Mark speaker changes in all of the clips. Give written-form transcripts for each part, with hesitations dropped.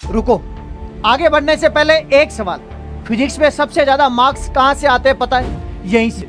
Speaker 1: रुको, आगे बढ़ने से पहले एक सवाल, फिजिक्स में सबसे ज्यादा मार्क्स कहां से आते हैं पता है? यहीं से,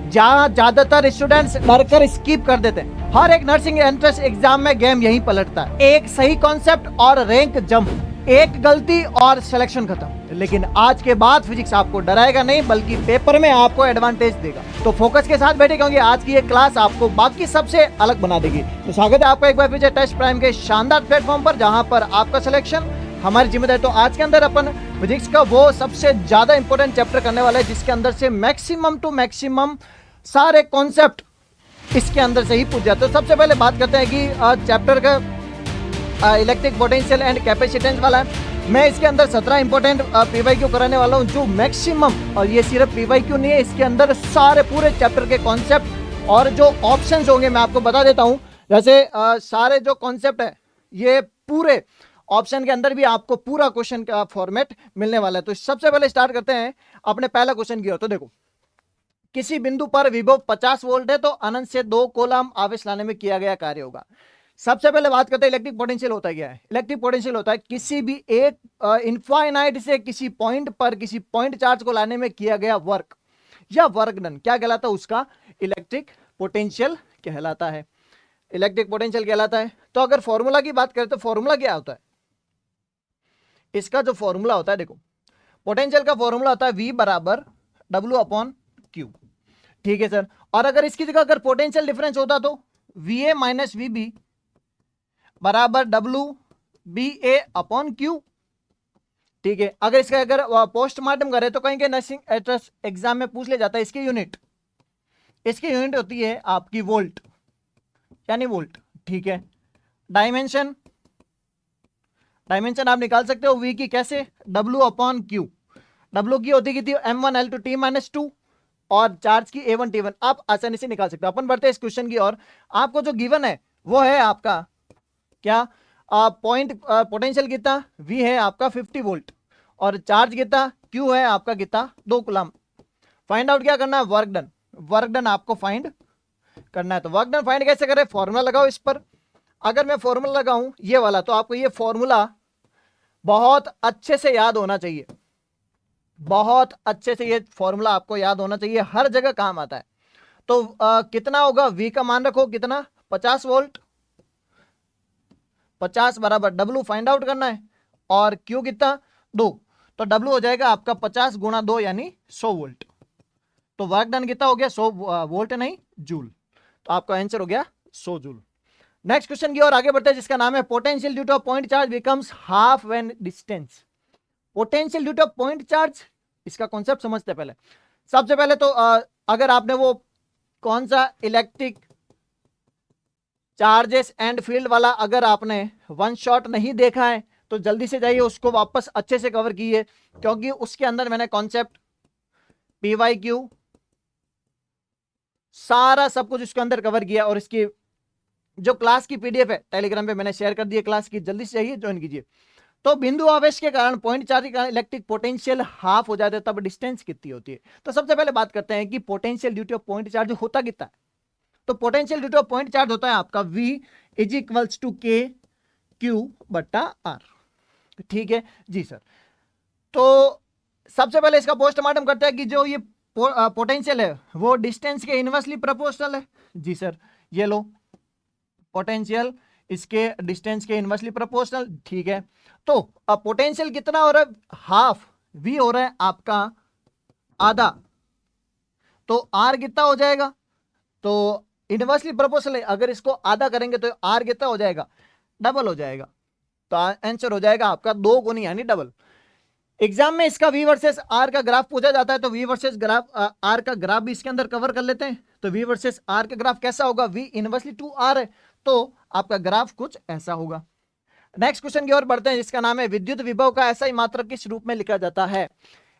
Speaker 1: जहां ज्यादातर स्टूडेंट्स डरकर स्किप कर देते हैं। हर एक नर्सिंग एंट्रेंस एग्जाम में गेम यही पलटता है, एक सही कॉन्सेप्ट और रैंक जंप, एक गलती और सिलेक्शन खत्म। लेकिन आज के बाद फिजिक्स आपको डराएगा नहीं, बल्कि पेपर में आपको एडवांटेज देगा। तो फोकस के साथ बैठे, क्योंकि आज की ये क्लास आपको बाकी सबसे अलग बना देगी। तो स्वागत है आपका एक बार फिर टेस्ट प्राइम के शानदार प्लेटफॉर्म पर, जहां पर आपका सिलेक्शन हमारी जिम्मेदारी। तो आज के अंदर अपन फिजिक्स का वो सबसे ज्यादा इंपॉर्टेंट चैप्टर करने वाला है, जिसके अंदर से मैक्सिमम टू मैक्सिमम सारे कॉन्सेप्ट इसके अंदर से ही पूछ जाते हैं। तो सबसे पहले बात करते हैं कि चैप्टर का इलेक्ट्रिक पोटेंशियल एंड कैपेसिटेंस वाला है। मैं इसके अंदर 17 इंपॉर्टेंट पीवाईक्यू कराने वाला हूं, जो मैक्सिमम, और ये सिर्फ पीवाईक्यू नहीं है, इसके अंदर सारे पूरे चैप्टर के कॉन्सेप्ट और जो ऑप्शंस होंगे मैं आपको बता देता हूं। जैसे सारे जो कॉन्सेप्ट है, ये पूरे ऑप्शन के अंदर भी आपको पूरा क्वेश्चन का फॉर्मेट मिलने वाला है। तो सबसे पहले स्टार्ट करते हैं अपने पहला क्वेश्चन की ओर। तो देखो, किसी बिंदु पर विभव 50 वोल्ट है, तो अनंत से 2 कूलम आवेश लाने में किया गया कार्य होगा। सबसे पहले बात करते हैं इलेक्ट्रिक पोटेंशियल होता है क्या है। इलेक्ट्रिक पोटेंशियल होता है किसी भी एक इनफाइनाइट से किसी पॉइंट पर किसी पॉइंट चार्ज को लाने में किया गया वर्क या वर्क डन, क्या कहलाता है? उसका इलेक्ट्रिक पोटेंशियल कहलाता है। इलेक्ट्रिक पोटेंशियल कहलाता है। तो अगर फॉर्मूला की बात करें तो फॉर्मूला क्या होता है इसका? जो फॉर्मूला होता है, देखो, पोटेंशियल का फॉर्मूला होता है V बराबर W अपॉन क्यू। ठीक है सर। और अगर इसकी जगह अगर पोटेंशियल डिफरेंस होता तो VA माइनस VB बराबर WBA अपॉन क्यू। ठीक है। अगर इसका अगर पोस्टमार्टम करें तो कहीं के नर्सिंग एंट्रेंस एग्जाम में पूछ ले जाता है इसकी यूनिट। इसकी यूनिट होती है आपकी वोल्ट, यानी वोल्ट। ठीक है। डायमेंशन आप निकाल सकते हो V की, कैसे? W upon Q. W की होती थी M1L2 T-2 और चार्ज की A1 T1। आप आसानी से निकाल सकते हो। अपन बढ़ते हैं इस क्वेश्चन की ओर। आपको जो गिवन है वो है आपका क्या? पॉइंट पोटेंशियल कितना? V है आपका 50 वोल्ट और चार्ज कितना? Q है आपका कितना? 2 कूलम। फाइंड आउट क्या करना है? Work done. वर्क डन आपको फाइंड करना है। तो वर्क डन फाइंड कैसे करें? फॉर्मूला लगाओ इस पर। अगर मैं फॉर्मूला लगाऊं ये वाला, तो आपको ये फॉर्मूला बहुत अच्छे से याद होना चाहिए। बहुत अच्छे से ये फॉर्मूला आपको याद होना चाहिए, हर जगह काम आता है। तो कितना होगा? V का मान रखो कितना? 50 वोल्ट। 50 बराबर W फाइंड आउट करना है, और Q कितना? 2। तो W हो जाएगा आपका 50 गुणा 2 यानी 100 वोल्ट। तो वर्क डन कितना हो गया? 100 वोल्ट नहीं, जूल। तो आपका आंसर हो गया 100 जूल। नेक्स्ट क्वेश्चन की ओर आगे बढ़ते हैं, जिसका नाम है potential due to point charge becomes half when distance. Potential due to point charge, इसका कॉन्सेप्ट समझते हैं पहले। सबसे पहले तो अगर आपने वो कौन सा इलेक्ट्रिक चार्जेस एंड फील्ड वाला अगर आपने वन शॉट नहीं देखा है तो जल्दी से जाइए उसको वापस अच्छे से कवर कीजिए, क्योंकि उसके अंदर मैंने कॉन्सेप्ट PYQ सारा सब कुछ उसके अंदर कवर किया। और इसकी जो क्लास की PDF है टेलीग्राम पे मैंने शेयर कर दी है क्लास की, जल्दी से जाइए ज्वाइन कीजिए। तो बिंदु आवेश के कारण पॉइंट चार्ज के कारण इलेक्ट्रिक पोटेंशियल हाफ हो जाता है, तब डिस्टेंस कितनी होती है? तो सबसे पहले बात करते हैं कि potential due to point charge होता कितना है। तो potential due to point charge होता है आपका V is equals to K Q बट्टा R। ठीक है जी सर। तो सबसे पहले इसका पोस्टमार्टम करते हैं कि जो ये पोटेंशियल है वो डिस्टेंस के इनवर्सली प्रोपोर्शनल है। जी सर, ये लो, पोटेंशियल इसके डिस्टेंस के इनवर्सली प्रोपोर्शनल। ठीक है। तो अब पोटेंशियल कितना हो रहा है? हाफ। V हो रहा है आपका आधा, तो R कितना हो जाएगा? तो इनवर्सली प्रोपोर्शनल है, अगर इसको आधा करेंगे तो R कितना हो जाएगा? डबल हो जाएगा। तो आंसर हो जाएगा आपका 2 गुनी यानी डबल। एग्जाम में इसका V वर्सेस R का ग्राफ पूछा जाता है, तो V वर्सेस ग्राफ R का ग्राफ भी इसके अंदर कवर कर लेते हैं। तो V वर्सेस R का ग्राफ कैसा होगा? V इनवर्सली टू R है, तो आपका ग्राफ कुछ ऐसा होगा। नेक्स्ट क्वेश्चन की ओर बढ़ते हैं, जिसका नाम है विद्युत विभव का ऐसा ही मात्रक किस रूप में लिखा जाता है।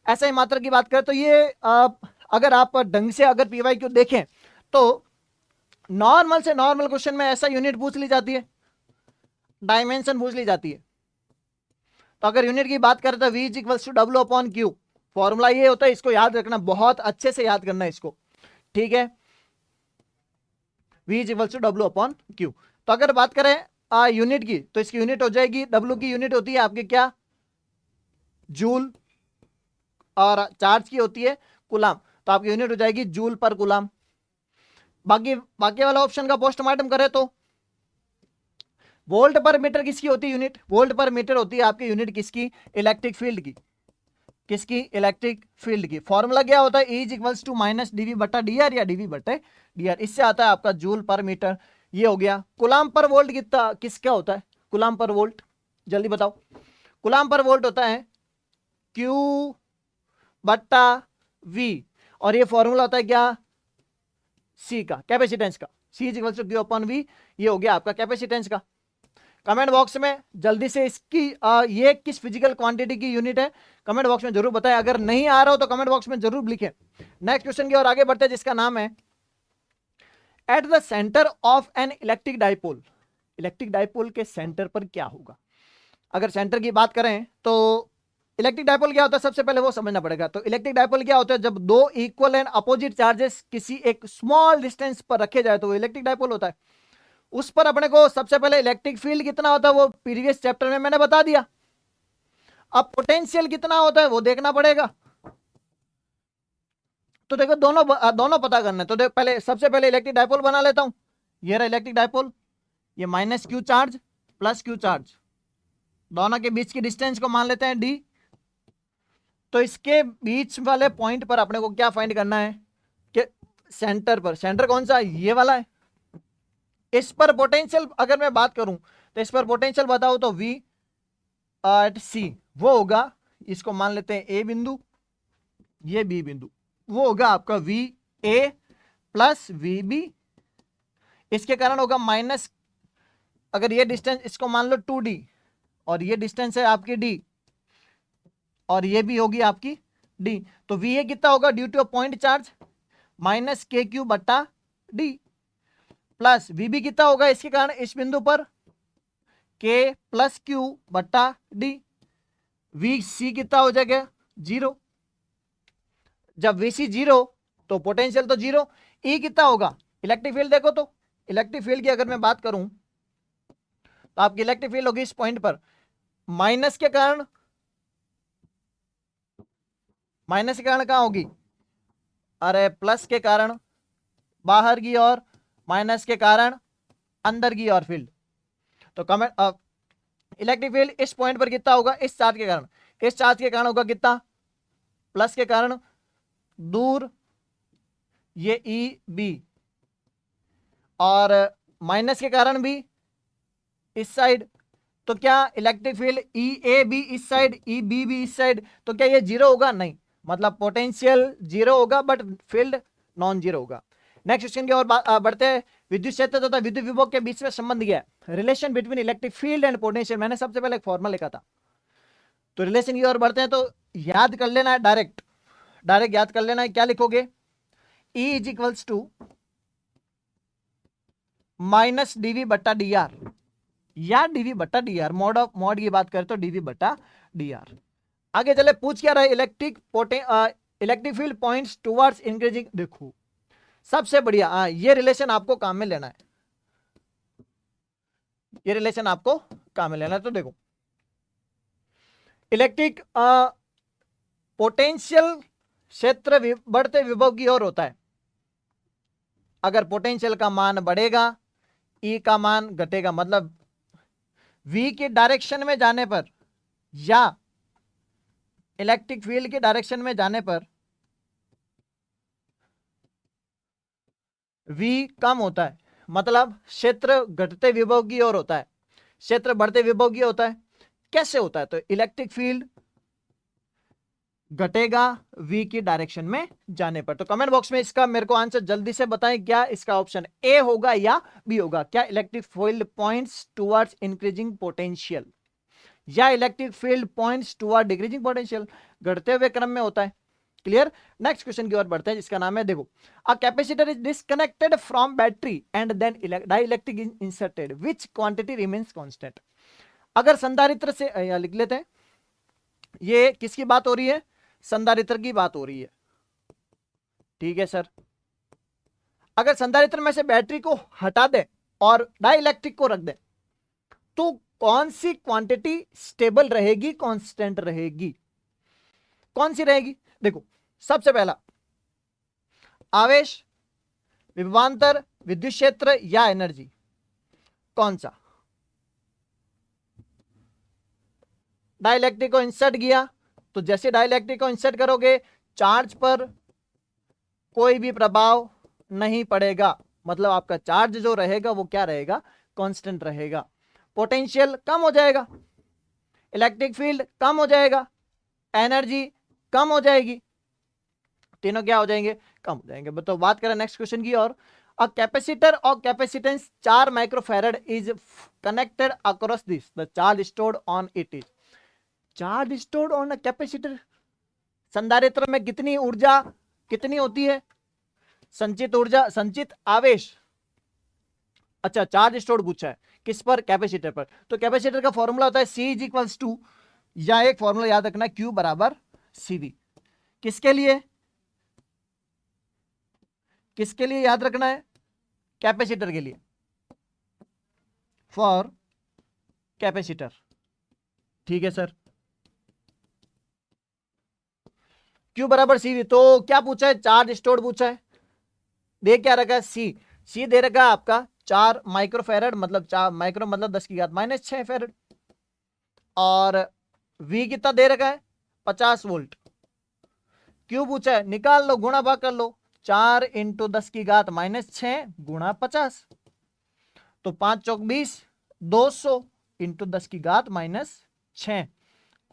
Speaker 1: ऐसा ही मात्रक की बात करें तो ये अगर आप ढंग से अगर PYQ देखें तो नॉर्मल से नॉर्मल क्वेश्चन में ऐसा यूनिट पूछ ली जाती है, डायमेंशन पूछ ली जाती है। तो अगर यूनिट की बात करें तो V is equals to W upon Q. Formula ये होता है, इसको याद रखना, बहुत अच्छे से याद करना है इसको। ठीक है। V is equals to W upon Q. तो अगर बात करें यूनिट की, तो इसकी यूनिट हो जाएगी, W की यूनिट होती है आपकी क्या? जूल, और चार्ज की होती है कूलाम, तो आपकी यूनिट हो जाएगी जूल पर कूलाम। बाकी बाकी वाला ऑप्शन का पोस्टमार्टम करें तो वोल्ट पर मीटर किसकी होती है यूनिट, वोल्ट पर मीटर होती है आपकी यूनिट किसकी, इलेक्ट्रिक फील्ड की, किसकी, इलेक्ट्रिक फील्ड की। फॉर्मूला क्या होता है, E is equals to minus D V बटा डी आर या डीवी बटे डी आर, इससे आता है आपका जूल पर मीटर। ये हो गया। कुलाम पर वोल्ट कितना किसका होता है, कुलाम पर वोल्ट, जल्दी बताओ। कुलाम पर वोल्ट होता है Q बट्टा V, और ये फॉर्मूला होता है क्या, C का, कैपेसिटेंस का, C is equals to Q upon V, ये हो गया आपका कैपेसिटेंस का। कमेंट बॉक्स में जल्दी से इसकी ये किस फिजिकल क्वांटिटी की यूनिट है, कमेंट बॉक्स में जरूर बताएं। अगर नहीं आ रहा हो तो कमेंट बॉक्स में जरूर लिखें। नेक्स्ट क्वेश्चन की ओर आगे बढ़ते हैं, जिसका नाम है at the centre of N electric dipole, electric dipole के सेंटर पर क्या होगा। अगर सेंटर की बात करें तो इलेक्ट्रिक डाइपोल क्या होता है, सबसे पहले वो समझना पड़ेगा। तो इलेक्ट्रिक डाइपोल क्या होता है, जब दो इक्वल एंड अपोजिट चार्जेस किसी एक स्मॉल डिस्टेंस पर रखे जाए तो वो इलेक्ट्रिक डाइपोल होता है। उस पर अपने को सबसे पहले इलेक्ट्रिक फील्ड कितना होता है वो प्रीवियस चैप्टर में मैंने बता दिया। अब पोटेंशियल कितना होता है वो देखना पड़ेगा। तो देखो दोनों पता करना है। तो देखो पहले सबसे पहले इलेक्ट्रिक डाइपोल बना लेता हूं। ये रहा इलेक्ट्रिक डाइपोल, ये minus Q charge plus Q charge, दोनों के बीच की डिस्टेंस को मान लेते हैं डी। तो इसके बीच वाले पॉइंट पर अपने को क्या फाइंड करना है कि सेंटर पर, सेंटर कौन सा, ये वाला है। इस पर पोटेंशियल अगर मैं बात करूं तो इस पर पोटेंशियल बताओ तो V एट C वो होगा, इसको मान लेते हैं A बिंदु, ये B बिंदु, वो होगा आपका VA प्लस VB। इसके कारण होगा माइनस, अगर ये डिस्टेंस इसको मान लो 2D, और ये डिस्टेंस है आपकी D, और ये भी होगी आपकी D, तो VA कितना होगा due to point charge minus KQ बट्टा D, प्लस VB कितना होगा इसके कारण इस बिंदु पर K प्लस Q बट्टा D, VC कितना हो जाएगा 0। जब VC 0 तो पोटेंशियल तो 0। E कितना होगा, इलेक्ट्रिक फील्ड देखो तो, इलेक्ट्रिक फील्ड की अगर मैं बात करूं तो आपकी इलेक्ट्रिक फील्ड होगी इस पॉइंट पर, माइनस के कारण, माइनस के कारण कहां होगी, अरे प्लस के कारण बाहर की ओर, माइनस के कारण अंदर की ओर फील्ड। तो कमेंट इलेक्ट्रिक फील्ड इस पॉइंट पर कितना होगा, इस चार्ज के कारण, इस चार्ज के कारण होगा कितना, प्लस के कारण दूर ये EB, और माइनस के कारण भी इस साइड। तो क्या इलेक्ट्रिक फील्ड EAB इस साइड, EB भी इस साइड, तो क्या ये जीरो होगा, नहीं, मतलब पोटेंशियल जीरो होगा बट फील्ड नॉन जीरो होगा। नेक्स्ट क्वेश्चन की ओर बढ़ते हैं। विद्युत क्षेत्र तथा विद्युत विभव के बीच में संबंध क्या है, relation between electric field and potential. मैंने सबसे पहले एक फॉर्मूला लिखा था। तो रिलेशन की ओर बढ़ते हैं, तो याद कर लेना है, डायरेक्ट याद कर लेना है। क्या लिखोगे, E is equals to minus D V बट्टा डी आर, या डीवी बट्टा डी आर, मॉड की बात करें तो डीवी बट्टा डी आर। आगे चले, पूछ क्या रहा है, electric field points towards increasing. देखो सबसे बढ़िया, ये रिलेशन आपको काम में लेना है, ये रिलेशन आपको काम में लेना है। तो देखो इलेक्ट्रिक पोटेंशियल क्षेत्र बढ़ते विभव की ओर होता है। अगर पोटेंशियल का मान बढ़ेगा E का मान घटेगा, मतलब V की डायरेक्शन में जाने पर या इलेक्ट्रिक फील्ड की डायरेक्शन में जाने पर V कम होता है, मतलब क्षेत्र घटते विभव की ओर होता है, क्षेत्र बढ़ते विभव की होता है। कैसे होता है, तो इलेक्ट्रिक फील्ड घटेगा V की डायरेक्शन में जाने पर। तो कमेंट बॉक्स में इसका मेरे को आंसर जल्दी से बताएं, क्या इसका ऑप्शन A होगा या B होगा। क्या electric field points towards increasing potential, या electric field points toward decreasing potential, घटते हुए क्रम में होता है। क्लियर। नेक्स्ट क्वेश्चन की ओर बढ़ते हैं, जिसका नाम है, देखो, a capacitor is disconnected from battery and then dielectric is inserted, which quantity remains constant. अगर संधारित्र से लिख लेते हैं, ये किसकी बात हो रही है, संधारित्र की बात हो रही है, ठीक है सर। अगर संधारित्र में से बैटरी को हटा दे और डाइलेक्ट्रिक को रख दे तो कौन सी क्वांटिटी स्टेबल रहेगी, कांस्टेंट रहेगी। कौन सी रहेगी? देखो, सबसे पहला आवेश, विभवांतर, विद्युत क्षेत्र या एनर्जी, कौन सा? डाइलेक्ट्रिक को इंसर्ट किया, तो जैसे डाइलेक्ट्रिक को इंसर्ट करोगे चार्ज पर कोई भी प्रभाव नहीं पड़ेगा, मतलब आपका चार्ज जो रहेगा वो क्या रहेगा? कांस्टेंट रहेगा। पोटेंशियल कम हो जाएगा, इलेक्ट्रिक फील्ड कम हो जाएगा, एनर्जी कम हो जाएगी, तीनों क्या हो जाएंगे? कम हो जाएंगे। तो बात करें नेक्स्ट क्वेश्चन की और, अ कैपेसिटर और capacitance 4 microfarad is connected across this, the charge stored on it is. Charge stored on a capacitor, संधारित्र में कितनी ऊर्जा कितनी होती है? संचित ऊर्जा, संचित आवेश। अच्छा, चार्ज स्टोर्ड पूछा है किस पर? कैपेसिटर पर। तो कैपेसिटर का फॉर्मूला होता है C इज इक्वल्स टू, या एक फॉर्मूला याद रखना, Q बराबर CV। किसके लिए? किसके लिए याद रखना है? कैपेसिटर के लिए, फॉर कैपेसिटर। ठीक है सर, Q बराबर CV। तो क्या पूछा है? चार्ज स्टोर्ड पूछा है। दे क्या रखा है? C दे रखा है आपका 4 माइक्रोफैरड, मतलब 4 माइक्रो मतलब 10⁻⁻⁶ फैरड, और V कितना दे रखा है? 50 वोल्ट। क्यों पूछा है? निकाल लो, गुणा भाग कर लो, 4 × 10⁻⁻⁶ गुणा 50, तो 5 चौक 20, 200 × 10⁻⁻⁶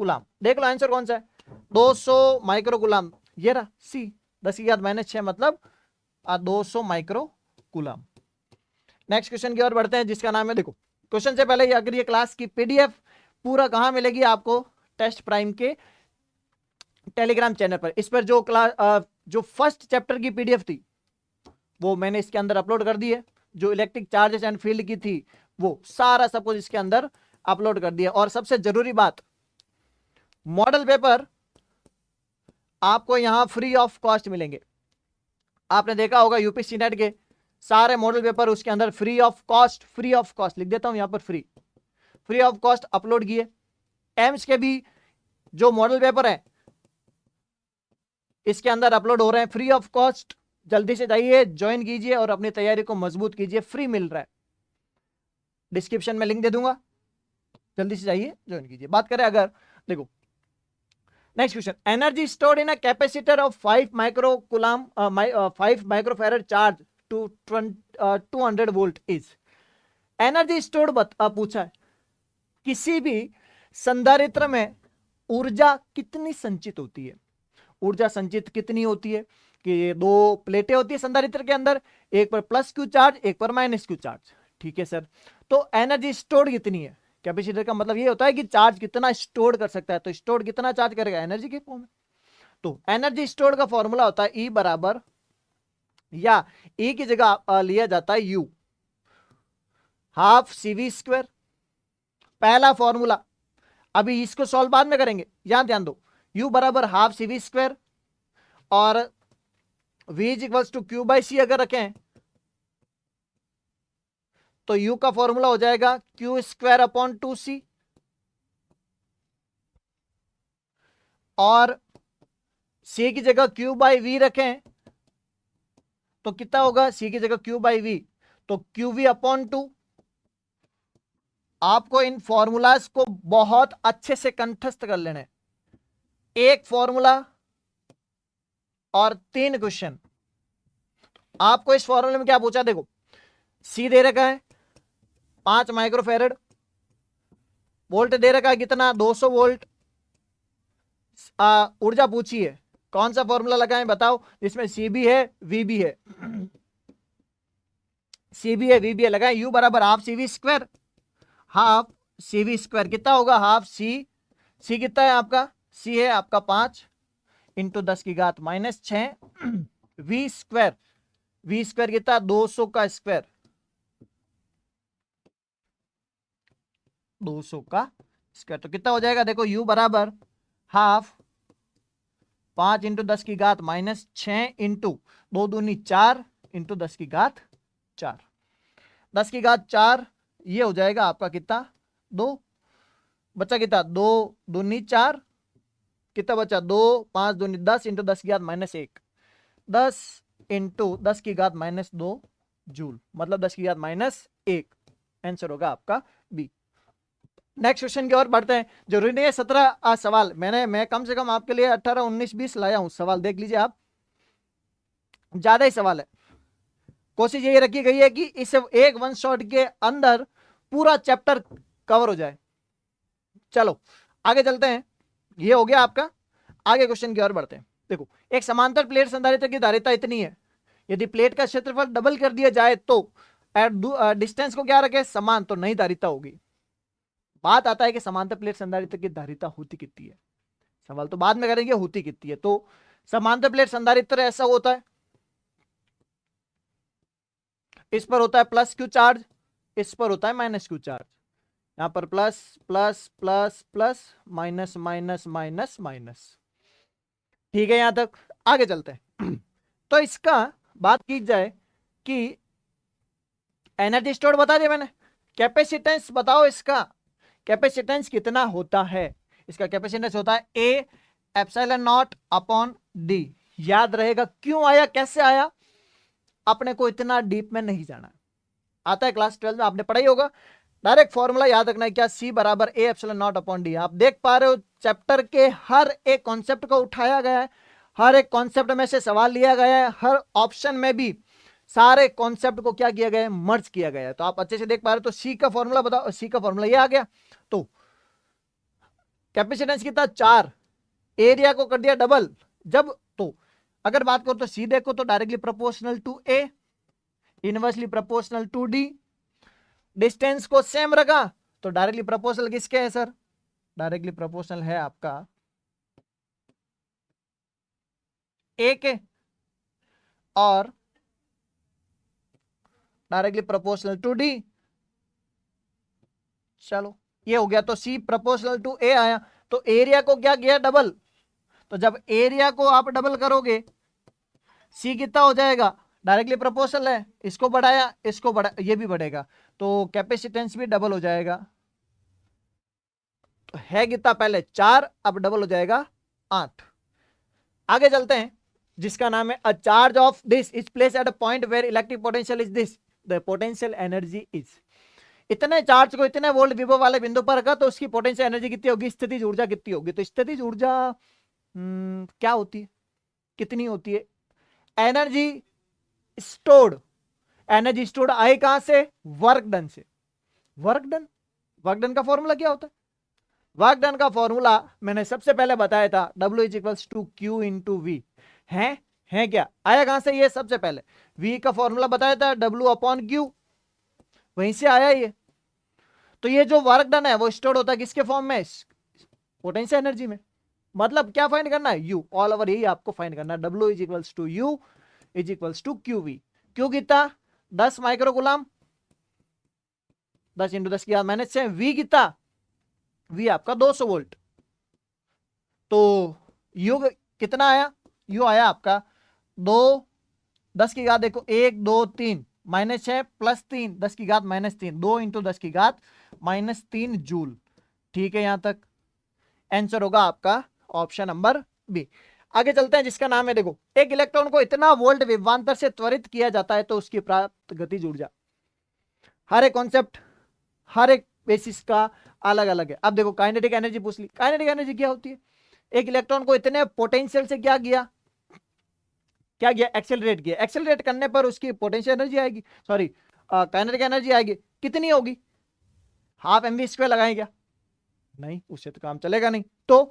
Speaker 1: कुलाम। देख लो आंसर कौन सा है? 200 माइक्रो कुलाम, ये रहा C। 10⁻⁻⁶ मतलब 200 माइक्रो कुलाम। नेक्स्ट क्वेश्चन की ओर बढ़ते हैं, जिसका नाम है, देखो क्वेश्चन से पहले अगर ये क्लास की पीडीएफ पूरा कहां मिलेगी आपको? टेस्ट प्राइम के टेलीग्राम चैनल पर। इस पर जो क्लास जो फर्स्ट चैप्टर की पीडीएफ थी वो मैंने इसके अंदर अपलोड कर दी है। जो इलेक्ट्रिक चार्जेस एंड फील्ड की थी वो सारा सब कुछ इसके अंदर अपलोड कर दिया। और सबसे जरूरी बात, मॉडल पेपर आपको यहां फ्री ऑफ कॉस्ट मिलेंगे। आपने देखा होगा यूपीएससी नेट के सारे मॉडल पेपर उसके अंदर फ्री ऑफ कॉस्ट लिख देता हूं यहां पर, फ्री ऑफ कॉस्ट अपलोड किए। एम्स के भी जो मॉडल पेपर है इसके अंदर अपलोड हो रहे हैं फ्री ऑफ कॉस्ट। जल्दी से जाइए, ज्वाइन कीजिए और अपनी तैयारी को मजबूत कीजिए, फ्री मिल रहा है। डिस्क्रिप्शन में लिंक दे दूंगा, जल्दी से जाइए, ज्वाइन कीजिए। बात करें अगर, देखो next question, energy stored in a capacitor of 5 micro coulomb 5 microfarad charge to 200 volt is. Energy stored पूछा है, किसी भी संधारित्र में ऊर्जा कितनी संचित होती है? ऊर्जा संचित कितनी होती है? कि 2 प्लेटें होती है संधारित्र के अंदर, एक पर प्लस क्यू चार्ज, एक पर माइनस क्यू चार्ज। ठीक है सर, तो एनर्जी स्टोर्ड कितनी है? कैपेसिटर का मतलब ये होता है कि चार्ज कितना स्टोर कर सकता है, तो स्टोर कितना चार्ज करेगा? एनर्जी के फॉर्म में। तो एनर्जी स्टोर का फॉर्मूला होता है E बराबर, या E की जगह लिया जाता है U, ½ CV²। पहला फॉर्मूला, अभी इसको सॉल्व बाद में करेंगे, यहां ध्यान दो, U बराबर ½ CV², और V is equals to Q/C अगर रखें तो U का फॉर्मूला हो जाएगा Q²/2C, और C की जगह Q/V रखें तो कितना होगा? C की जगह Q/V, तो QV/2। आपको इन फॉर्मूलाज को बहुत अच्छे से कंठस्थ कर लेना है। एक फॉर्मूला और 3 क्वेश्चन। आपको इस फॉर्मूले में क्या पूछा? देखो C दे रखा है 5 माइक्रोफैरड, वोल्ट दे रखा है कितना? 200 वोल्ट। ऊर्जा पूछी है, कौन सा फॉर्मूला लगाएं बताओ जिसमें C भी है V भी है? C भी है V भी है, लगाएं U बराबर ½ CV²। कितना होगा? C कितना है आपका? C है आपका 5 × 10⁻⁻⁶। V² कितना? 200 का स्क्वायर, 200 का स्क्वायर, तो कितना हो जाएगा? देखो U बराबर ½ 5 × 10⁻⁻⁶ इंटू 2 दूनी 4 × 10⁻4, 10⁻4, ये हो जाएगा आपका कितना? 2 बच्चा कितना? 2 दूनी 4, कितना बचा 2, 5 दूनी 10 इंटू 10 की घात -1, 10 इंटू 10 की घात -2 जूल, मतलब 10 की घात -1। आंसर होगा आपका बी। नेक्स्ट क्वेश्चन की ओर बढ़ते हैं। जरूरी नहीं है 17 सवाल, मैं कम से कम आपके लिए 18, 19, 20 लाया हूं सवाल, देख लीजिए आप, ज्यादा ही सवाल है। कोशिश यही रखी गई है कि इस एक वन शॉट के अंदर पूरा चैप्टर कवर हो जाए। चलो आगे चलते हैं, ये हो गया आपका। आगे क्वेश्चन की ओर बढ़ते हैं। देखो, एक समांतर प्लेट संधारित्र की धारिता इतनी है, यदि प्लेट का क्षेत्रफल डबल कर दिया जाए तो डिस्टेंस को क्या रखे, समान, तो नहीं धारिता होगी। बात आता है कि समांतर प्लेट संधारित्र की धारिता होती कितनी है, सवाल तो बाद में करेंगे, होती कितनी है। तो समांतर प्लेट संधारित्र ऐसा होता है, इस पर होता है प्लस क्यू चार्ज, इस पर होता है माइनस क्यू चार्ज। यहां पर plus plus plus plus minus minus minus minus. ठीक है, यहां तक आगे चलते हैं। तो इसका बात की जाए कि एनर्जी स्टोर बता दिया मैंने, कैपेसिटेंस बताओ इसका, कैपेसिटेंस कितना होता है। इसका कैपेसिटेंस होता है A epsilon not upon D. याद रहेगा क्यों आया, कैसे आया, अपने को इतना डीप में नहीं जाना, आता है क्लास 12 में आपने पढ़ा ही होगा। डायरेक्ट फॉर्मूला याद रखना है क्या, सी बराबर A epsilon not upon D. आप देख पा रहे हो चैप्टर के हर एक कॉन्सेप्ट को उठाया गया है, हर एक कॉन्सेप्ट में से सवाल लिया गया है, हर ऑप्शन में भी सारे कॉन्सेप्ट को क्या किया गया है, मर्ज किया गया है। तो आप अच्छे से देख पा रहे हो। तो सी का फॉर्मूला बताओ, सी का फॉर्मूला ये आ गया। तो कैपेसिटेंस कितना 4, एरिया को कर दिया डबल। जब तो अगर बात करो तो सी देखो तो directly proportional to A, inversely proportional to D. Distance को सेम रखा तो डायरेक्टली प्रोपोर्शनल किसके है सर, डायरेक्टली प्रोपोर्शनल है आपका ए के, और डायरेक्टली प्रोपोर्शनल टू डी। चलो ये हो गया, तो सी प्रोपोर्शनल टू ए आया, तो एरिया को क्या किया डबल। तो जब एरिया को आप डबल करोगे, सी कितना हो जाएगा, डायरेक्टली प्रोपोर्शनल है, इसको बढ़ाया, इसको बढ़ा, ये भी बढ़ेगा, तो कैपेसिटेंस भी डबल हो जाएगा। तो है कितना पहले 4, अब डबल हो जाएगा 8। आगे चलते हैं, जिसका नाम है a charge of this is placed at a point where electric potential is this, the potential energy is. इतने चार्ज को इतने वोल्ट विभव वाले बिंदु पर रखा तो उसकी पोटेंशियल एनर्जी कितनी होगी, स्थितिज ऊर्जा कितनी होगी। तो स्थितिज ऊर्जा क्या होती है, कितनी होती है, एनर्जी स्टोर्ड, एनर्जी स्टोर्ड आए कहां से, वर्क डन से। वर्क डन, वर्क डन का फॉर्मूला क्या होता है, वर्क डन का फॉर्मूला मैंने सबसे पहले बताया था, W is equals to Q into V. है क्या, आया कहां से, ये सबसे पहले V का फॉर्मूला बताया था W अपॉन क्यू, वहीं से आया ये। तो ये जो वर्क डन है वो स्टोर होता है किसके फॉर्म में, पोटेंशियल एनर्जी में। मतलब क्या फाइंड करना है, यू, ऑल ओवर यही आपको फाइंड करना है। W is equals to U is equals to Q V. Q कितना 10 माइक्रो गुलाम, 10 इंटू 10 की -6। वी कितना, वी आपका 200 वोल्ट। तो यू कितना आया, यू आया आपका 2, 10 की घात देखो 1 2 3 -6 +3 10 की घात -3, 2 इंटू 10 की घात -3 जूल। ठीक है, यहां तक आंसर होगा आपका ऑप्शन नंबर बी। आगे चलते हैं, जिसका नाम है, देखो, एक इलेक्ट्रॉन को इतना वोल्ट विभवांतर से त्वरित किया जाता है तो उसकी प्राप्त गतिज ऊर्जा। हर एक कॉन्सेप्ट, हर एक बेसिस का अलग अलग है। अब देखो काइनेटिक एनर्जी पूछ ली, काइनेटिक एनर्जी क्या होती है, एक इलेक्ट्रॉन को इतने पोटेंशियल से क्या किया, एक्सेलरेट किया, एक्सेलरेट करने पर उसकी पोटेंशियल एनर्जी आएगी, सॉरी काइनेटिक एनर्जी आएगी, कितनी होगी, हाफ mv² लगाएं क्या, नहीं, उससे तो काम चलेगा नहीं। तो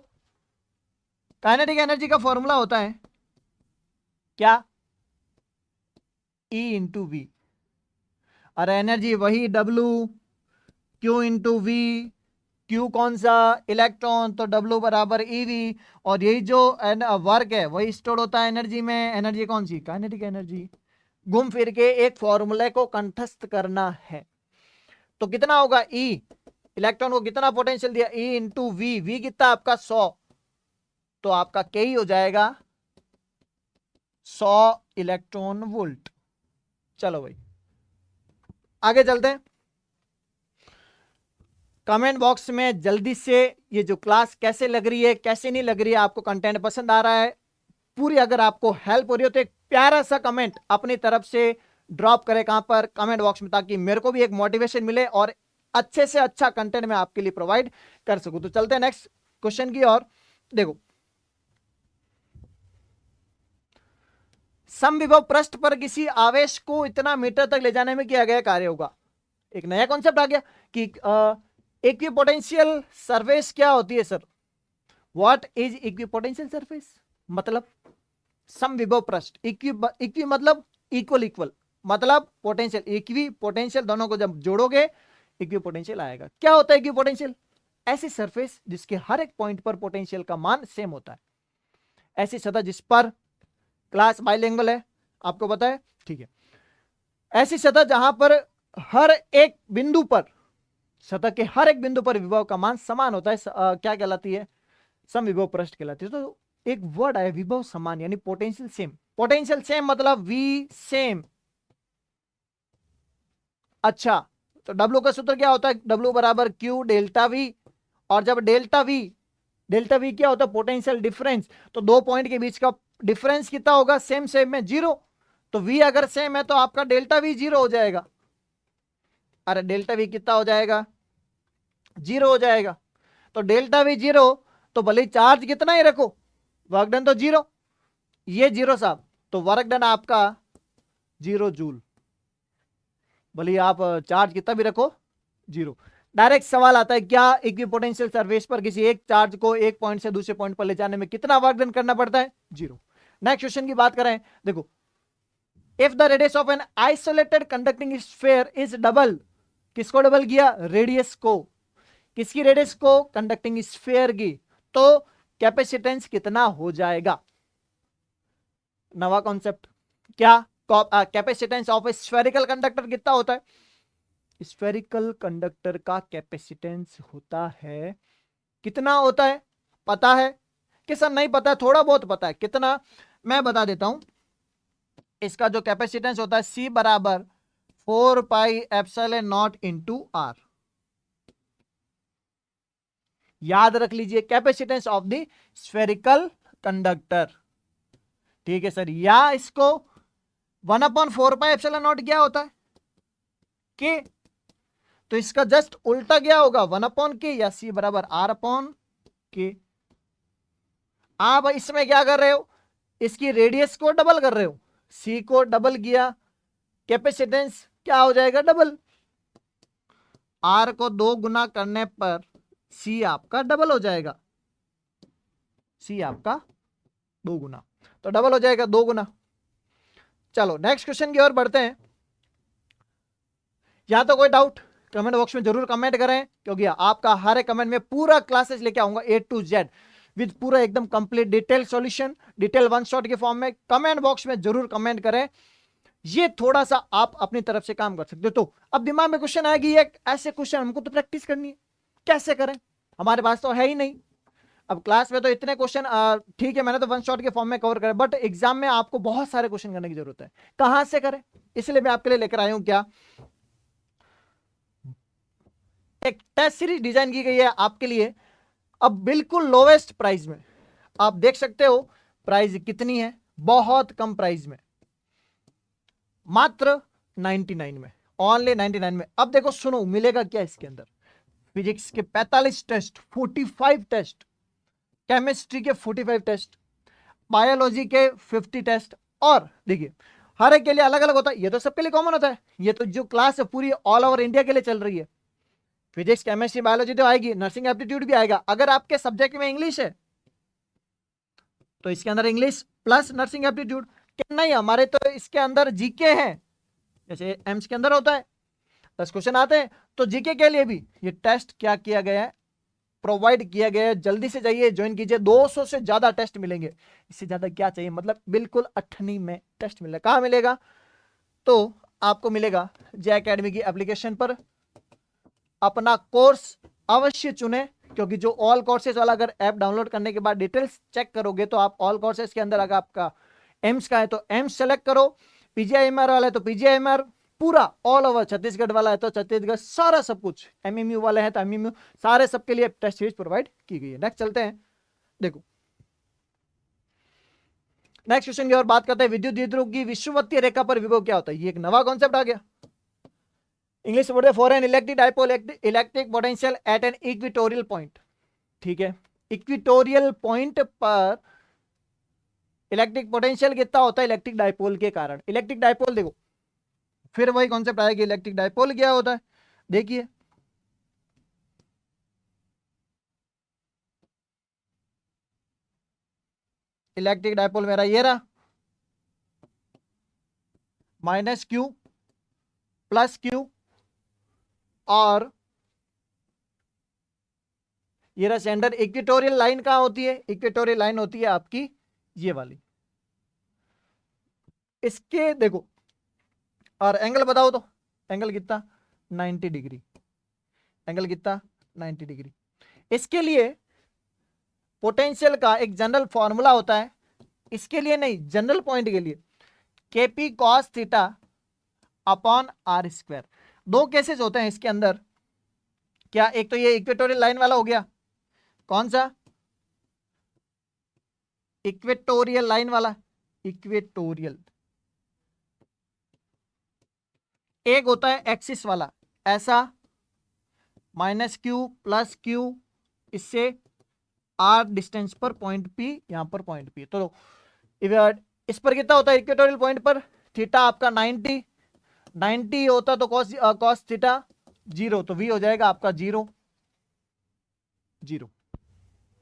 Speaker 1: काइनेटिक एनर्जी का फॉर्मूला होता है क्या, E इंटू वी, और एनर्जी वही W, Q into V. Q कौन सा, इलेक्ट्रॉन, तो W बराबर EV, और यही जो वर्क है वही स्टोर होता है एनर्जी में। एनर्जी कौन सी, काइनेटिक एनर्जी। घूम फिर के एक फॉर्मूले को कंठस्थ करना है, तो कितना होगा, E, इलेक्ट्रॉन को कितना पोटेंशियल दिया, E इंटू वी, वी कितना आपका 100, तो आपका के ही हो जाएगा 100 इलेक्ट्रॉन वोल्ट। चलो भाई आगे चलते हैं। कमेंट बॉक्स में जल्दी से ये जो क्लास कैसे लग रही है, कैसे नहीं लग रही है, आपको कंटेंट पसंद आ रहा है, पूरी अगर आपको हेल्प हो रही हो तो एक प्यारा सा कमेंट अपनी तरफ से ड्रॉप करें कहां पर, कमेंट बॉक्स में, ताकि मेरे को भी एक मोटिवेशन मिले और अच्छे से अच्छा कंटेंट मैं आपके लिए प्रोवाइड कर सकूं। तो चलते हैं नेक्स्ट क्वेश्चन की ओर। देखो, समविभव पृष्ठ पर किसी आवेश को इतना मीटर तक ले जाने में किया गया कार्य होगा। एक नया कॉन्सेप्ट आ गया कि इक्विपोटेंशियल सरफेस क्या होती है sir? What is equipotential surface? मतलब समविभव पृष्ठ, इक्वी मतलब इक्वल, इक्वल मतलब पोटेंशियल, इक्वी पोटेंशियल दोनों को जब जोड़ोगे इक्वी पोटेंशियल आएगा। क्या होता है इक्वी पोटेंशियल? ऐसी सरफेस जिसके हर एक पॉइंट पर पोटेंशियल का मान सेम होता है। ऐसी सतह जिस पर, क्लास बाइलिंगुअल है आपको पता है, ठीक है। ऐसी सतह जहां पर हर एक बिंदु पर, सतह के हर एक बिंदु पर विभव का मान समान होता है, क्या कहलाती है? समविभव पृष्ठ कहलाती है। तो एक वर्ड आया विभव समान, यानी पोटेंशियल सेम। पोटेंशियल सेम मतलब वी सेम। अच्छा, तो डब्ल्यू का सूत्र क्या होता है? डब्ल्यू बराबर क्यू डेल्टा वी। और जब डेल्टा वी क्या होता है? Potential difference. तो दो पॉइंट के बीच का डिफरेंस कितना होगा? सेम सेम में 0। तो वी अगर सेम है तो आपका डेल्टा वी 0 हो जाएगा। अरे डेल्टा वी कितना हो जाएगा? 0 हो जाएगा। तो डेल्टा वी 0, तो भले चार्ज कितना ही रखो, वर्क डन तो 0, ये 0 साहब, तो वर्क डन आपका 0 जूल। भले आप चार्ज कितना भी रखो 0। डायरेक्ट सवाल आता है, क्या इक्विपोटेंशियल सरफेस पर किसी एक चार्ज को एक पॉइंट से दूसरे पॉइंट पर ले जाने में कितना वर्क डन करना पड़ता है? 0। नेक्स्ट क्वेश्चन की बात करें, देखो, if the radius of an isolated conducting sphere is double, किसको डबल किया? रेडियस को। किसकी? रेडियस को, कंडक्टिंग स्फीयर की। तो कैपेसिटेंस कितना हो जाएगा? नवा कॉन्सेप्ट, क्या capacitance of A spherical conductor कितना होता है? स्फेरिकल कंडक्टर का कैपेसिटेंस होता है, कितना होता है? पता है कि सर नहीं पता है? थोड़ा बहुत पता है। कितना? मैं बता देता हूं। इसका जो कैपेसिटेंस होता है C बराबर 4 pi epsilon not into R. याद रख लीजिए, capacitance of the spherical conductor, ठीक है सर। या इसको 1/4 पाई एप्सिलॉन नॉट क्या होता है? के। तो इसका जस्ट उल्टा क्या होगा? 1/k, या C बराबर R/k। आप इसमें क्या कर रहे हो? इसकी रेडियस को डबल कर रहे हो, C को डबल किया, कैपेसिटेंस क्या हो जाएगा? डबल। R को 2 गुना करने पर C आपका डबल हो जाएगा, C आपका 2 गुना, तो डबल हो जाएगा 2 गुना। चलो नेक्स्ट क्वेश्चन की ओर बढ़ते हैं। यहां तो कोई डाउट कमेंट बॉक्स में जरूर कमेंट करें, क्योंकि आपका हर एक कमेंट में पूरा क्लासेस लेके आऊंगा A to Z विद पूरा एकदम complete detail solution, detail one shot के फॉर्म में। कमेंट बॉक्स में जरूर कमेंट करें, ये थोड़ा सा आप अपनी तरफ से काम कर सकते हो। तो अब दिमाग में क्वेश्चन आएगी, ये ऐसे क्वेश्चन हमको तो प्रैक्टिस करनी है, कैसे करें? हमारे पास तो है ही नहीं। अब क्लास में तो इतने क्वेश्चन, ठीक है मैंने तो वन शॉट के फॉर्म में कवर करे, बट एग्जाम में आपको बहुत सारे क्वेश्चन करने की जरूरत है। कहां से करें? इसलिए मैं आपके लिए लेकर आया हूं क्या, एक टेस्ट सीरीज डिजाइन की गई है आपके लिए। अब बिल्कुल लोवेस्ट प्राइस में आप देख सकते हो, प्राइस कितनी है? बहुत कम प्राइस में, मात्र 99 में, ओनली 99 में। अब देखो सुनो, मिलेगा क्या इसके अंदर? फिजिक्स के 45 टेस्ट, 45 टेस्ट, केमिस्ट्री के 45 टेस्ट, बायोलॉजी के 50 टेस्ट। और देखिए हर एक के लिए अलग अलग होता है, ये तो सबके लिए कॉमन होता है। ये तो जो क्लास है पूरी ऑल ओवर इंडिया के लिए चल रही है। फिजिक्स केमिस्ट्री बायोलॉजी तो आएगी, नर्सिंग एप्टीट्यूड भी आएगा। अगर आपके सब्जेक्ट में इंग्लिश है तो इसके अंदर इंग्लिश प्लस नर्सिंग एप्टीट्यूड। नहीं, हमारे तो इसके अंदर जीके है, जैसे एम्स के अंदर होता है 10 क्वेश्चन आते हैं, तो जीके के लिए भी ये टेस्ट क्या किया गया है, प्रोवाइड किया गया है। जल्दी से जाइए, ज्वाइन कीजिए, 200 से ज्यादा टेस्ट मिलेंगे। इससे ज्यादा क्या चाहिए? मतलब बिल्कुल अठनी में टेस्ट मिलेगा। कहां मिलेगा? तो आपको मिलेगा जे एकेडमी की एप्लीकेशन पर। अपना कोर्स अवश्य चुने, क्योंकि जो ऑल कोर्सेज वाला अगर ऐप डाउनलोड करने के बाद डिटेल्स चेक करोगे तो आप ऑल कोर्सेज के अंदर अगर आपका एम्स का है तो एम्स सेलेक्ट करो, पीजीआईएमआर वाला है तो पीजीआईएमआर, पूरा ऑल ओवर छत्तीसगढ़ वाला है तो छत्तीसगढ़, सारा सब कुछ, एमएमयू वाले हैं तो एमएमयू, सारे सबके लिए टेस्ट सीरीज प्रोवाइड की गई है। नेक्स्ट चलते हैं, देखो नेक्स्ट क्वेश्चन की और बात करते हैं। विद्युत द्विध्रुव की विषुवतीय रेखा पर विभव क्या होता है? ये एक नवा कॉन्सेप्ट आ गया। इंग्लिश बोलते हैं for an electric dipole electric potential at an equatorial point. ठीक है, इक्वेटोरियल पॉइंट पर इलेक्ट्रिक पोटेंशियल कितना होता है इलेक्ट्रिक डाइपोल के कारण। इलेक्ट्रिक डाइपोल देखो, फिर वही कॉन्सेप्ट आएगा, इलेक्ट्रिक डाइपोल क्या होता है। देखिए इलेक्ट्रिक डाइपोल मेरा ये रहा, माइनस क्यू प्लस क्यू, और ये रहा सेंटर। इक्वेटोरियल लाइन कहां होती है? इक्वेटोरियल लाइन होती है आपकी ये वाली। इसके देखो, और एंगल बताओ तो, एंगल कितना? 90 डिग्री। एंगल कितना? 90 डिग्री। इसके लिए पोटेंशियल का एक जनरल फॉर्मूला होता है, इसके लिए नहीं, जनरल पॉइंट के लिए, K P cos theta upon R square. दो केसेस होते हैं इसके अंदर, क्या? एक तो ये इक्वेटोरियल लाइन वाला हो गया, कौन सा? इक्वेटोरियल लाइन वाला, इक्वेटोरियल। एक होता है एक्सिस वाला, ऐसा माइनस क्यू प्लस क्यू, इससे आर डिस्टेंस पर पॉइंट पी, यहां पर पॉइंट पी। तो इस पर कितना होता है इक्वेटोरियल पॉइंट पर? थीटा आपका 90 होता तो कॉस थीटा 0, तो वी हो जाएगा आपका 0 0।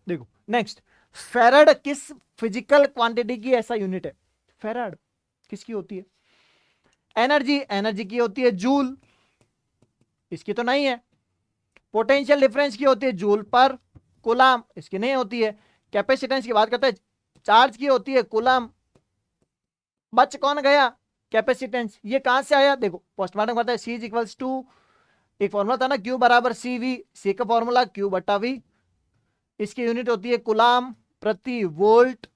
Speaker 1: देखो नेक्स्ट, फेराड किस फिजिकल क्वांटिटी की ऐसा यूनिट है? फेराड किसकी होती है? एनर्जी की होती है जूल, इसकी तो नहीं है। पोटेंशियल डिफरेंस की होती है जूल पर कूलम, इसकी नहीं होती है। कैपेसिटेंस की बात करते हैं, चार्ज की होती है कूलम। बच कौन गया? कैपेसिटेंस। ये कहां से आया? देखो पोस्टमार्टम करता है, C इज इक्वल्स टू, एक फॉर्मूला था ना, Q बराबर CV, C का फॉर्मूला Q बटा V, इसकी यूनिट होती है कूलम प्रति वोल्ट।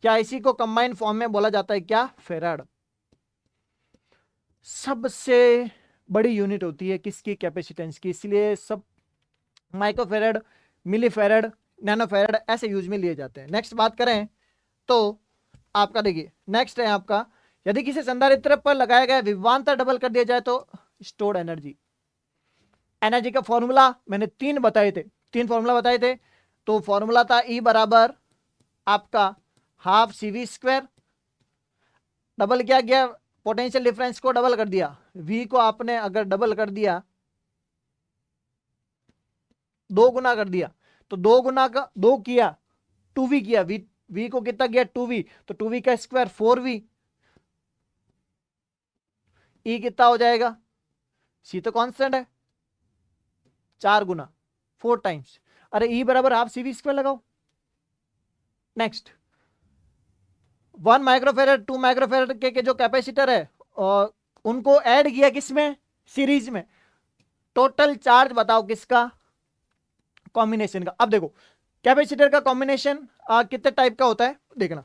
Speaker 1: क्या इसी को कंबाइंड फॉर्म में बोला जाता है क्या? फेराड। सबसे बड़ी यूनिट होती है किसकी? कैपेसिटेंस की, इसलिए सब माइक्रोफेराड, मिलीफेराड, नैनोफेराड ऐसे यूज में लिए जाते हैं। नेक्स्ट बात करें तो आपका देखिए, नेक्स्ट है आपका, यदि किसी संधारित्र पर लगाया गया विभवांतर डबल कर दिया जाए तो स्टोर्ड एनर्जी। एनर्जी का फॉर्मूला मैंने तीन फॉर्मूला बताए थे। तो फॉर्मूला था E बराबर आपका हाफ CV स्क्वायर, डबल क्या गया? पोटेंशियल डिफरेंस को डबल कर दिया, V को आपने अगर डबल कर दिया, 2 गुना कर दिया, तो 2 गुना का 2 किया 2V किया, V को कितना गया? 2V, तो 2V का स्क्वायर 4V। E कितना हो जाएगा? C तो कांस्टेंट है, 4 गुना 4 टाइम्स। अरे E बराबर हाफ CV स्क्वायर लगाओ। नेक्स्ट 1 माइक्रोफेरेड 2 माइक्रोफेरेड के जो कैपेसिटर है और उनको ऐड किया किसमें? सीरीज में। टोटल चार्ज बताओ किसका? कॉम्बिनेशन का। अब देखो कैपेसिटर का कॉम्बिनेशन कितने टाइप का होता है देखना।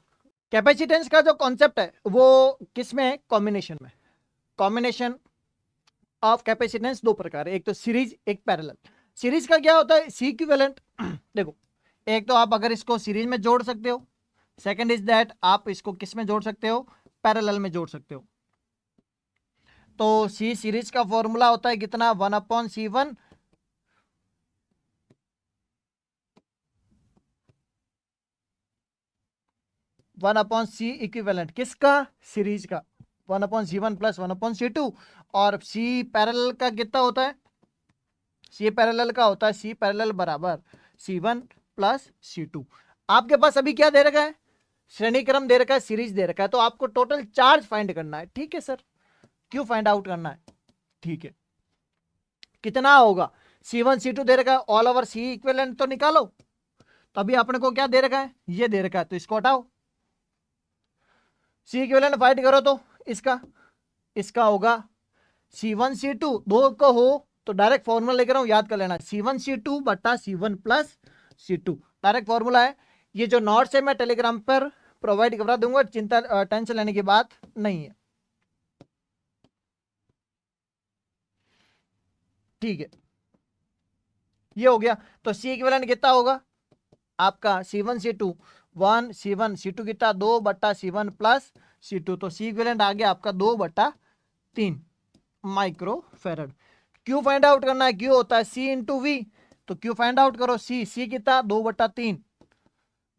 Speaker 1: कैपेसिटेंस का जो कॉन्सेप्ट है वो किस में है? कॉम्बिनेशन में। कॉम्बिनेशन ऑफ कैपेसिटेंस दो प्रकार है, एक तो सीरीज, एक पैरेलल। सीरीज का क्या होता है? C equivalent. देखो एक तो आप अगर इसको सीरीज में जोड़ सकते हो, सेकंड इज दैट आप इसको किस में जोड़ सकते हो? पैरेलल में जोड़ सकते हो। तो सी सीरीज का फॉर्मूला होता है कितना? 1/C1 1/C इक्विवेलेंट किसका? सीरीज का 1/C1 प्लस 1/C2। और सी पैरेलल का कितना होता है? सी पैरेलल का होता है सी पैरेलल बराबर C1 प्लस C2। आपके पास अभी क्या दे रखा है? श्रेणी क्रम दे रखा है, सीरीज दे रखा है, तो आपको टोटल चार्ज फाइंड करना है। ठीक है सर, क्यों फाइंड आउट करना है? ठीक है, कितना होगा? C1 C2 दे रखा है, ऑल ओवर सी इक्विवेलेंट तो निकालो। तो अभी अपने को क्या दे रखा है? ये दे रखा है, तो इसको हटाओ, सी इक्विवेलेंट फाइंड करो। तो इसका होगा C1 C2, दो को हो तो डायरेक्ट फॉर्मूला लेकर आऊं, याद कर लेना, C1 C2 बटा C1 plus C2 direct formula है। ये जो नोट्स है मैं टेलीग्राम पर प्रोवाइड करवा दूंगा, चिंता टेंशन लेने की बात नहीं है। ठीक है, ये हो गया। तो सी इक्विवेलेंट कितना होगा आपका C1 C2 1 C1 C2 कितना 2/C1 प्लस C2, तो सी इक्विवेलेंट आ गया आपका 2/3 micro farad. Q find out करना है, क्यू होता है C इंटू वी, तो क्यू फाइंड आउट करो, सी कितना 2/3,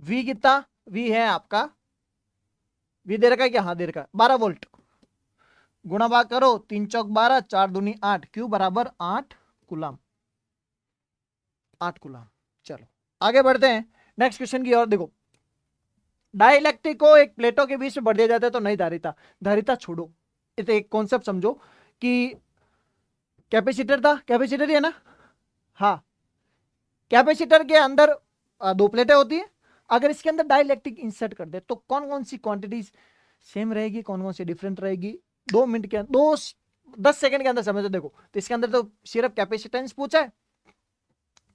Speaker 1: वी कितना, वी है आपका, वी दे रखा है क्या, हाँ दे रखा है 12 वोल्ट, गुणा भाग करो 3 चौक 12 4 दूनी 8, क्यू बराबर 8 कूलम, 8 कूलम। चलो आगे बढ़ते हैं नेक्स्ट क्वेश्चन की ओर। देखो डाइलेक्ट्रिक को एक प्लेटों के बीच में बढ़ दिया जाता है तो नहीं धारिता, धारिता छोड़ो, ये तो एक कॉन्सेप्ट समझो कि कैपेसिटर था, कैपेसिटर ही है ना, हाँ कैपेसिटर के अंदर दो प्लेटें होती है, अगर इसके अंदर डाइलेक्ट्रिक इंसर्ट कर दे तो कौन कौन सी क्वांटिटीज सेम रहेगी, कौन कौन सी डिफरेंट रहेगी, 2 मिनट के अंदर 10 सेकंड के अंदर समझो। देखो तो इसके अंदर तो सिर्फ कैपेसिटेंस पूछा है,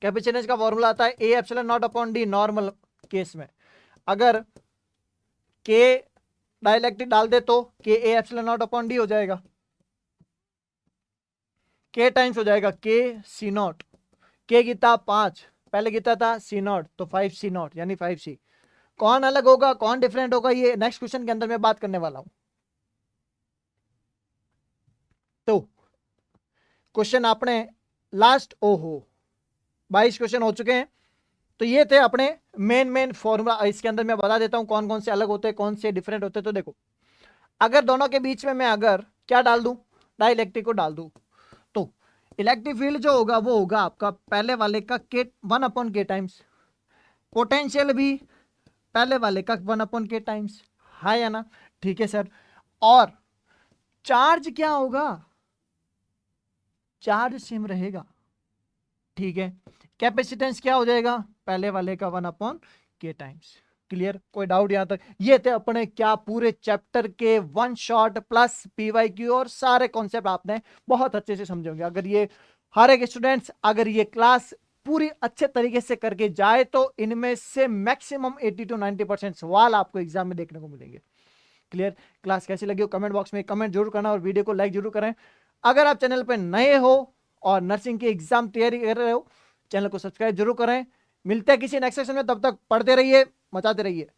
Speaker 1: कैपेसिटेंस का फॉर्मूला आता है A epsilon not upon D normal case में, अगर के डाइलेक्ट्रिक डाल दे तो के A epsilon not upon D हो जाएगा, के टाइम्स हो जाएगा के सी नॉट, के कितना 5, पहले कितना था सी नॉट, तो 5C0 यानी 5C। कौन अलग होगा कौन डिफरेंट होगा ये नेक्स्ट क्वेश्चन के अंदर मैं बात करने वाला हूं। तो क्वेश्चन अपने लास्ट ओहो 22 क्वेश्चन हो चुके हैं, तो ये थे अपने मेन फॉर्मूला, इसके अंदर मैं बता देता हूं कौन कौन से अलग होते हैं कौन से डिफरेंट होते हैं। तो देखो अगर दोनों के बीच में मैं अगर क्या डाल दूं, डाइलेक्ट्रिक को डाल दूं, तो इलेक्ट्रिक फील्ड जो होगा वो होगा आपका पहले वाले का के 1/k टाइम्स, पोटेंशियल भी पहले वाले का 1/k टाइम्स, है या ना, ठीक है सर। और चार्ज क्या होगा, चार्ज सेम रहेगा, ठीक है। कैपेसिटेंस क्या हो जाएगा, पहले वाले का 1/k टाइम्स। क्लियर, कोई डाउट यहां तक? ये थे अपने क्या पूरे चैप्टर के 1 शॉट प्लस PYQ, और सारे कॉन्सेप्ट आपने बहुत अच्छे से समझे होंगे। अगर ये हर एक स्टूडेंट्स अगर ये क्लास पूरी अच्छे तरीके से करके जाए तो इनमें से मैक्सिमम 80 to 90% सवाल आपको एग्जाम में देखने को मिलेंगे। क्लियर, क्लास कैसी लगी हो कमेंट बॉक्स में कमेंट जरूर करना और वीडियो को लाइक जरूर करें। अगर आप चैनल पर नए हो और नर्सिंग की एग्जाम तैयारी कर रहे हो, चैनल को सब्सक्राइब जरूर करें। मिलते हैं किसी नेक्स्ट सेशन में, तब तक पढ़ते रहिए, मचाते रहिए।